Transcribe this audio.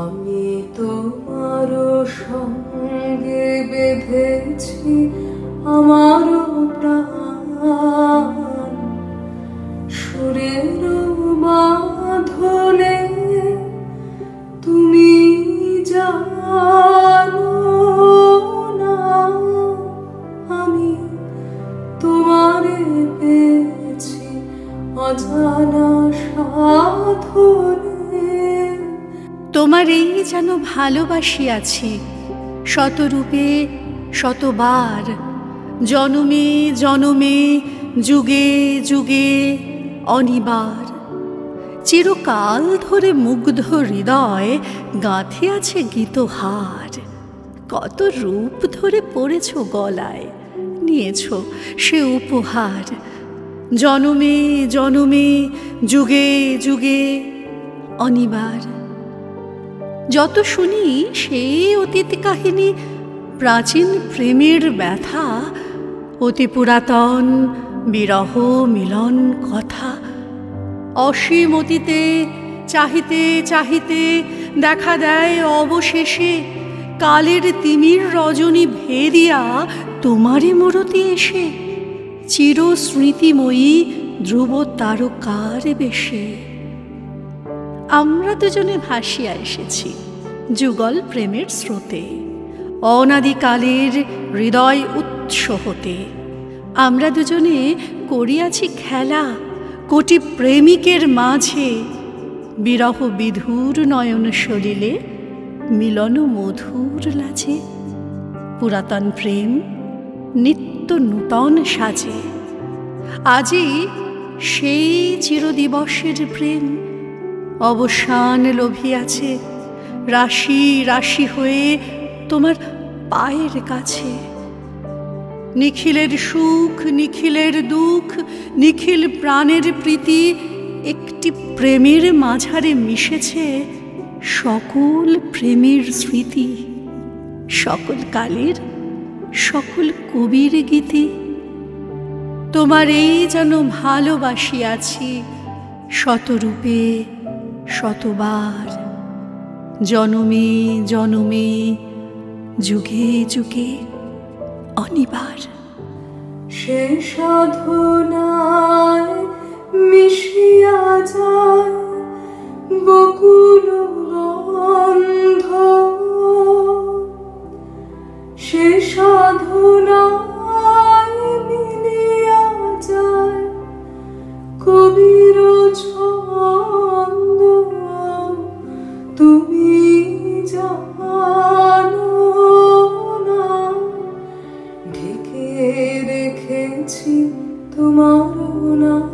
আমি তোমার সঙ্গে বেঁধেছি আমার প্রাণ, সুরের বাঁধনে তুমি জানো না আমি তোমারে পেয়েছি অজানা সাধনে। তোমারেই যেন ভালোবাসিয়াছি শতরূপে শতবার, জনমে জনমে যুগে যুগে অনিবার। চিরকাল ধরে মুগ্ধ হৃদয় গাঁথে আছে গীতহার। কত রূপ ধরে পড়েছ গলায়, নিয়েছ সে উপহার। জনমে জনমে যুগে যুগে অনিবার। যত শুনি সেই অতীত কাহিনী, প্রাচীন প্রেমের ব্যথা, অতি পুরাতন বিরহ মিলন কথা। অসীম অতীতে চাহিতে চাহিতে দেখা দেয় অবশেষে কালের তিমির রজনী ভেদিয়া তোমারই মূরতি এসে, চির স্মৃতিময়ী ধ্রুব তারকার বেশে। আমরা দুজনে ভাসিয়া এসেছি যুগল প্রেমের স্রোতে, অনাদিকালের হৃদয় উৎস হতে। আমরা দুজনে করিয়াছি খেলা কোটি প্রেমিকের মাঝে, বিরহ বিধুর নয়ন সলিলে মিলন মধুর লাজে। পুরাতন প্রেম নিত্য নূতন সাজে, আজি সেই চিরদিবসের প্রেম অবসান লোভিয়াছে, রাশি রাশি হয়ে তোমার পায়ের কাছে। নিখিলের সুখ নিখিলের দুঃখ নিখিল প্রাণের প্রীতি একটি প্রেমের মাঝারে মিশেছে সকল প্রেমের স্মৃতি, সকল কালের সকল কবির গীতি। তোমার এই যেন ভালোবাসিয়াছি শতরূপে শতবার, জনমে জনমে যুগে যুগে অনিবার। সে সাধনায় মিশিয়া যায় বকুল গন্ধ, সে সাধনায় মিলিয়া যায় কবির ছন্দ। তুমি জানো না ঢেকে রেখেছি তোমার নাম।